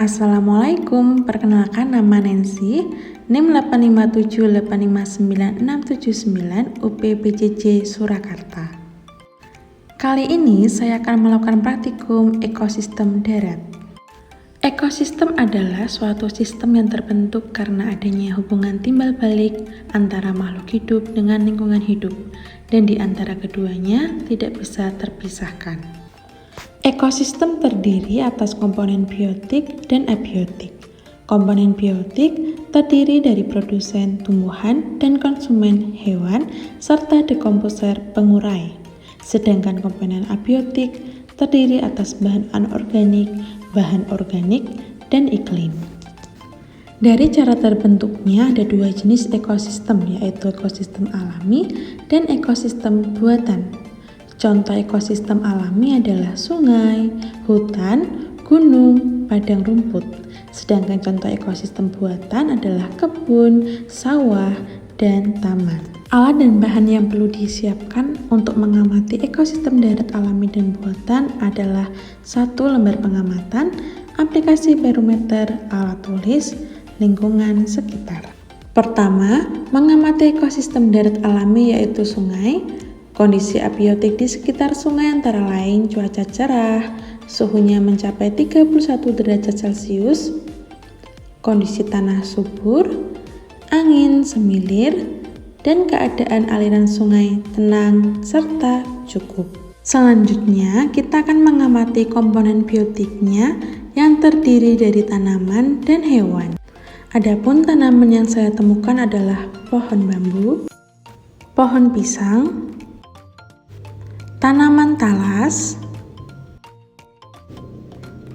Assalamualaikum, perkenalkan nama Nancy, NIM 857859679 UPBJJ Surakarta. Kali ini saya akan melakukan praktikum ekosistem darat. Ekosistem adalah suatu sistem yang terbentuk karena adanya hubungan timbal balik antara makhluk hidup dengan lingkungan hidup, dan di antara keduanya tidak bisa terpisahkan. Ekosistem terdiri atas komponen biotik dan abiotik. Komponen biotik terdiri dari produsen tumbuhan dan konsumen hewan serta dekomposer pengurai. Sedangkan komponen abiotik terdiri atas bahan anorganik, bahan organik, dan iklim. Dari cara terbentuknya ada dua jenis ekosistem, yaitu ekosistem alami dan ekosistem buatan. Contoh ekosistem alami adalah sungai, hutan, gunung, padang rumput. Sedangkan contoh ekosistem buatan adalah kebun, sawah, dan taman. Alat dan bahan yang perlu disiapkan untuk mengamati ekosistem darat alami dan buatan adalah 1 lembar pengamatan, aplikasi barometer, alat tulis, lingkungan sekitar. Pertama, mengamati ekosistem darat alami yaitu sungai. Kondisi abiotik di sekitar sungai antara lain cuaca cerah, suhunya mencapai 31 derajat Celcius, kondisi tanah subur, angin semilir, dan keadaan aliran sungai tenang serta cukup. Selanjutnya, kita akan mengamati komponen biotiknya yang terdiri dari tanaman dan hewan. Adapun tanaman yang saya temukan adalah pohon bambu, pohon pisang, tanaman talas,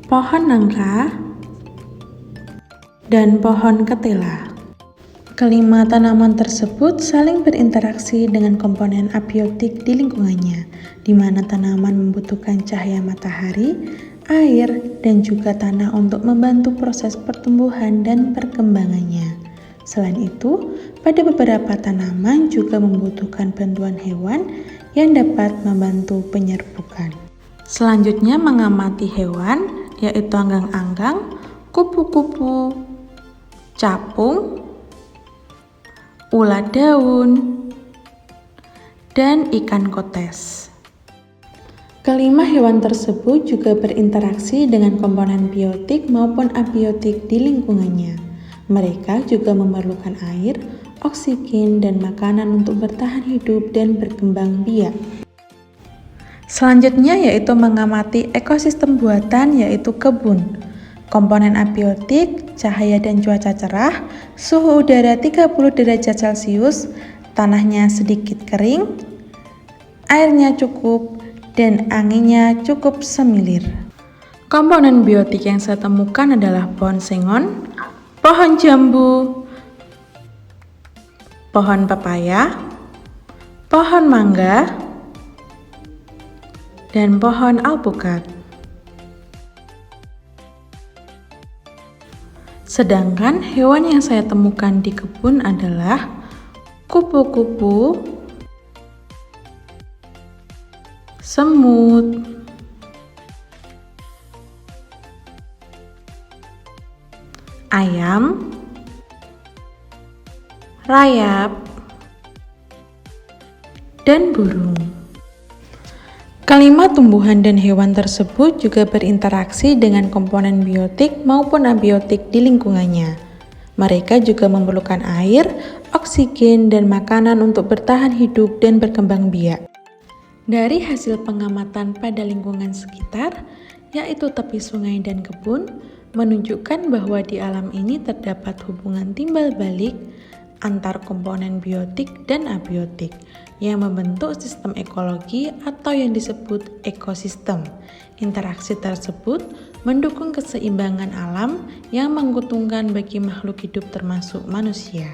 pohon nangka, dan pohon ketela. Kelima tanaman tersebut saling berinteraksi dengan komponen abiotik di lingkungannya, di mana tanaman membutuhkan cahaya matahari, air, dan juga tanah untuk membantu proses pertumbuhan dan perkembangannya. Selain itu, pada beberapa tanaman juga membutuhkan bantuan hewan yang dapat membantu penyerbukan. Selanjutnya mengamati hewan, yaitu anggang-anggang, kupu-kupu, capung, ulat daun, dan ikan kotes. Kelima hewan tersebut juga berinteraksi dengan komponen biotik maupun abiotik di lingkungannya. Mereka juga memerlukan air, oksigen, dan makanan untuk bertahan hidup dan berkembang biak. Selanjutnya yaitu mengamati ekosistem buatan yaitu kebun. Komponen abiotik, cahaya dan cuaca cerah, suhu udara 30 derajat Celcius, tanahnya sedikit kering, airnya cukup, dan anginnya cukup semilir. Komponen biotik yang saya temukan adalah pohon sengon, pohon jambu, pohon pepaya, pohon mangga, dan pohon alpukat. Sedangkan hewan yang saya temukan di kebun adalah kupu-kupu, semut, ayam, rayap, dan burung. Kelima tumbuhan dan hewan tersebut juga berinteraksi dengan komponen biotik maupun abiotik di lingkungannya. Mereka juga memerlukan air, oksigen, dan makanan untuk bertahan hidup dan berkembang biak. Dari hasil pengamatan pada lingkungan sekitar, yaitu tepi sungai dan kebun, menunjukkan bahwa di alam ini terdapat hubungan timbal balik antar komponen biotik dan abiotik yang membentuk sistem ekologi atau yang disebut ekosistem. Interaksi tersebut mendukung keseimbangan alam yang menguntungkan bagi makhluk hidup termasuk manusia.